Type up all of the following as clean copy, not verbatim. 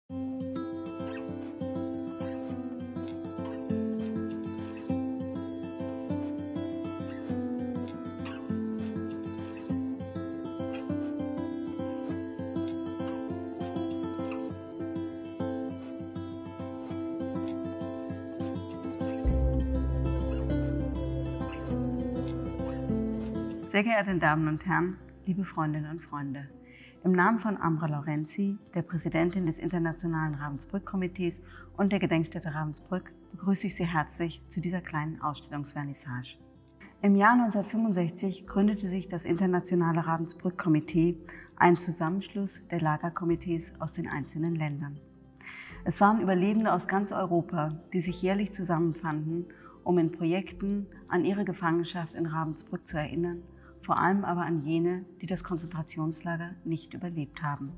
Sehr geehrte Damen und Herren, liebe Freundinnen und Freunde, im Namen von Ambra Laurenzi, der Präsidentin des Internationalen Ravensbrück-Komitees und der Gedenkstätte Ravensbrück, begrüße ich Sie herzlich zu dieser kleinen Ausstellungsvernissage. Im Jahr 1965 gründete sich das Internationale Ravensbrück-Komitee, ein Zusammenschluss der Lagerkomitees aus den einzelnen Ländern. Es waren Überlebende aus ganz Europa, die sich jährlich zusammenfanden, um in Projekten an ihre Gefangenschaft in Ravensbrück zu erinnern, vor allem aber an jene, die das Konzentrationslager nicht überlebt haben.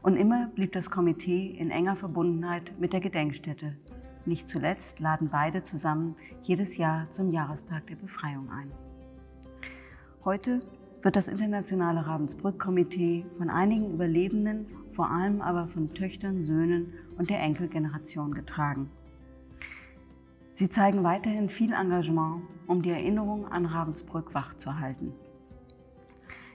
Und immer blieb das Komitee in enger Verbundenheit mit der Gedenkstätte. Nicht zuletzt laden beide zusammen jedes Jahr zum Jahrestag der Befreiung ein. Heute wird das Internationale Ravensbrück-Komitee von einigen Überlebenden, vor allem aber von Töchtern, Söhnen und der Enkelgeneration getragen. Sie zeigen weiterhin viel Engagement, um die Erinnerung an Ravensbrück wachzuhalten.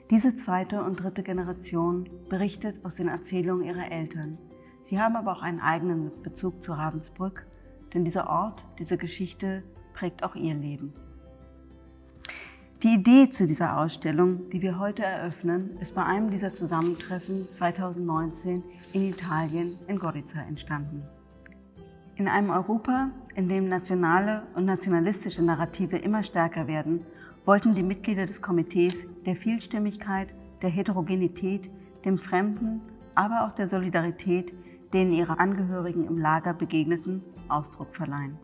Diese zweite und dritte Generation berichtet aus den Erzählungen ihrer Eltern. Sie haben aber auch einen eigenen Bezug zu Ravensbrück, denn dieser Ort, diese Geschichte prägt auch ihr Leben. Die Idee zu dieser Ausstellung, die wir heute eröffnen, ist bei einem dieser Zusammentreffen 2019 in Italien in Gorica entstanden. In einem Europa, in dem nationale und nationalistische Narrative immer stärker werden, wollten die Mitglieder des Komitees der Vielstimmigkeit, der Heterogenität, dem Fremden, aber auch der Solidarität, denen ihre Angehörigen im Lager begegneten, Ausdruck verleihen.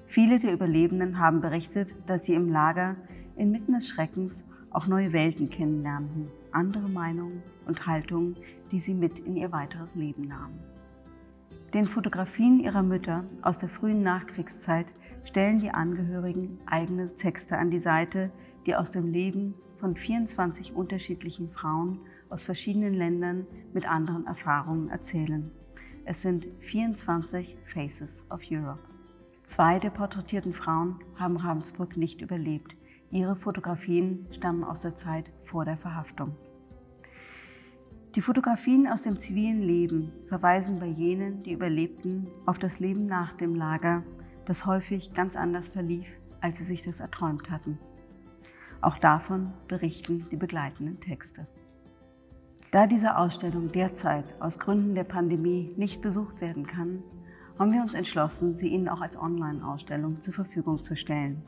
Viele der Überlebenden haben berichtet, dass sie im Lager inmitten des Schreckens auch neue Welten kennenlernten, andere Meinungen und Haltungen, die sie mit in ihr weiteres Leben nahmen. Den Fotografien ihrer Mütter aus der frühen Nachkriegszeit stellen die Angehörigen eigene Texte an die Seite, die aus dem Leben von 24 unterschiedlichen Frauen aus verschiedenen Ländern mit anderen Erfahrungen erzählen. Es sind 24 Faces of Europe. 2 der porträtierten Frauen haben Ravensbrück nicht überlebt. Ihre Fotografien stammen aus der Zeit vor der Verhaftung. Die Fotografien aus dem zivilen Leben verweisen bei jenen, die überlebten, auf das Leben nach dem Lager, das häufig ganz anders verlief, als sie sich das erträumt hatten. Auch davon berichten die begleitenden Texte. Da diese Ausstellung derzeit aus Gründen der Pandemie nicht besucht werden kann, haben wir uns entschlossen, sie Ihnen auch als Online-Ausstellung zur Verfügung zu stellen.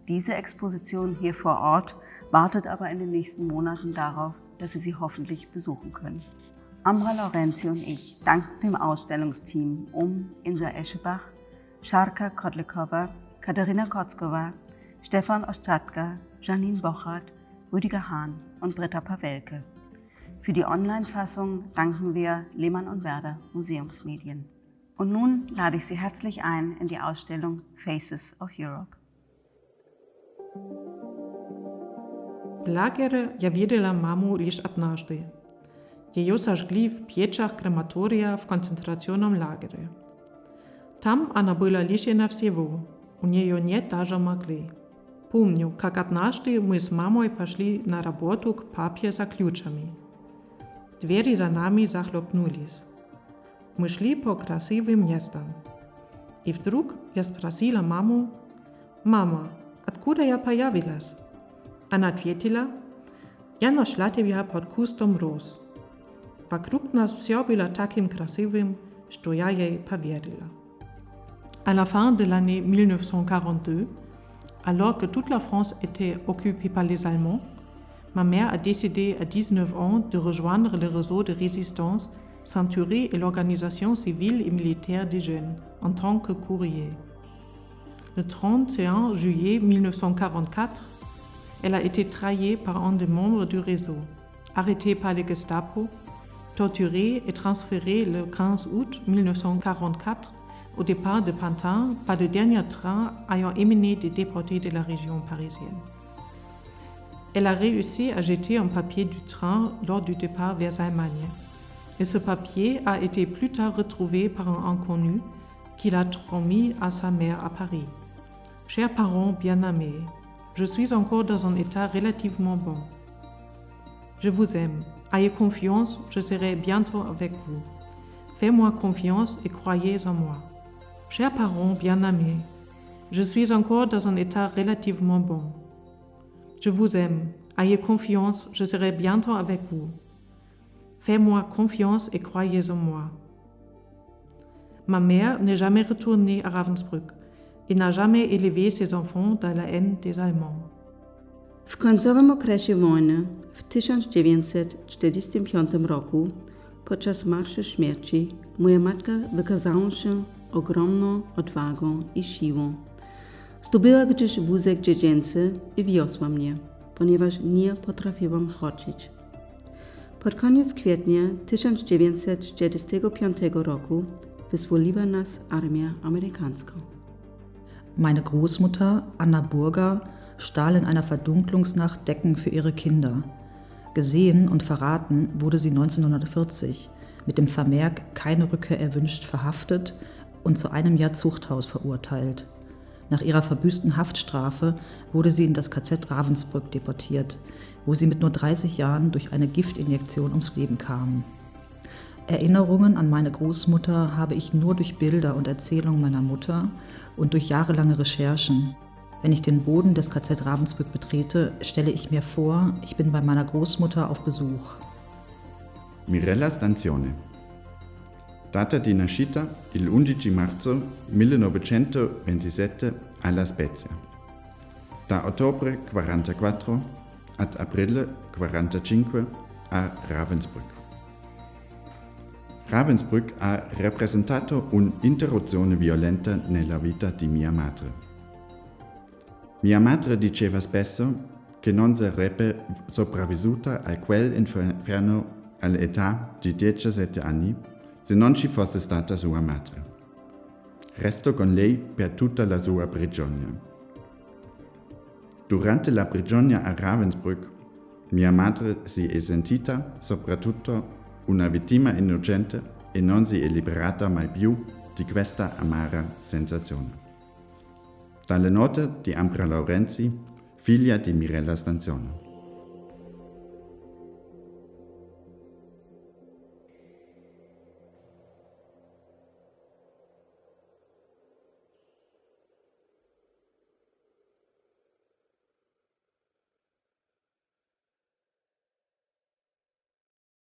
Diese Exposition hier vor Ort wartet aber in den nächsten Monaten darauf, dass Sie sie hoffentlich besuchen können. Ambra Laurenzi und ich danken dem Ausstellungsteam um Insa Eschebach, Scharka Kodlekova, Katharina Kotzkova, Stefan Ostschadka, Janine Bochert, Rüdiger Hahn und Britta Pawelke. Für die Online-Fassung danken wir Lehmann und Werder Museumsmedien. Und nun lade ich Sie herzlich ein in die Ausstellung Faces of Europe. В лагері я видела маму лишь однажды. Ее сожгли в печах крематория в концентрационном лагере. Там она была лишена всего, у нее нет даже могилы. Помню, как однажды мы с мамой пошли на работу к папе за ключами. Двери за нами захлопнулись. Мы шли по красивым местам. И вдруг я спросила маму: «Мама, откуда я появилась?» Она ответила: «Я нашла тебя под кустом роз». Вокруг нас все было таким красивым, что я ей поверила. À la fin de l'année 1942, alors que toute la France était occupée par les Allemands, ma mère a décidé à 19 ans de rejoindre le réseau de résistance Century et l'organisation civile et militaire des jeunes en tant que courrier. Le 31 juillet 1944, elle a été trahie par un des membres du réseau, arrêtée par le Gestapo, torturée et transférée le 15 août 1944 au départ de Pantin par le dernier train ayant émené des déportés de la région parisienne. Elle a réussi à jeter un papier du train lors du départ vers l'Allemagne. et ce papier a été plus tard retrouvé par un inconnu qui l'a transmis à sa mère à Paris. Chers parents bien-aimés, je suis encore dans un état relativement bon. Je vous aime. Ayez confiance, je serai bientôt avec vous. Faites-moi confiance et croyez en moi. Chers parents bien-aimés, je suis encore dans un état relativement bon. Je vous aime. Ayez confiance, je serai bientôt avec vous. Faites-moi confiance et croyez en moi. Ma mère n'est jamais retournée à Ravensbrück et n'a jamais élevé ses enfants dans la haine des Allemands. W końcowym okresie wojny, w 1945 roku, podczas Marszu Śmierci, moja matka wykazała się ogromną odwagą i siłą. Zdobyła gdzieś wózek dziecięcy i wiosła mnie, ponieważ nie potrafiłam chodzić. Pod koniec kwietnia 1945 roku wyzwoliła nas armia amerykańska. Meine Großmutter, Anna Burger, stahl in einer Verdunklungsnacht Decken für ihre Kinder. Gesehen und verraten wurde sie 1940, mit dem Vermerk keine Rückkehr erwünscht verhaftet und zu 1 Jahr Zuchthaus verurteilt. Nach ihrer verbüßten Haftstrafe wurde sie in das KZ Ravensbrück deportiert, wo sie mit nur 30 Jahren durch eine Giftinjektion ums Leben kam. Erinnerungen an meine Großmutter habe ich nur durch Bilder und Erzählungen meiner Mutter und durch jahrelange Recherchen. Wenn ich den Boden des KZ Ravensbrück betrete, stelle ich mir vor, ich bin bei meiner Großmutter auf Besuch. Mirella Stanzione. Data di nascita il 11 marzo 1927 a La Spezia. Da ottobre 44 ad aprile 45 a Ravensbrück. Ravensbrück ha rappresentato un'interruzione violenta nella vita di mia madre. Mia madre diceva spesso che non sarebbe sopravvissuta a quell'inferno all'età di 17 anni se non ci fosse stata sua madre. Resto con lei per tutta la sua prigionia. Durante la prigionia a Ravensbrück, mia madre si è sentita soprattutto una vittima innocente e non si è liberata mai più di questa amara sensazione. Dalle note di Ambra Laurenzi, figlia di Mirella Stanzione.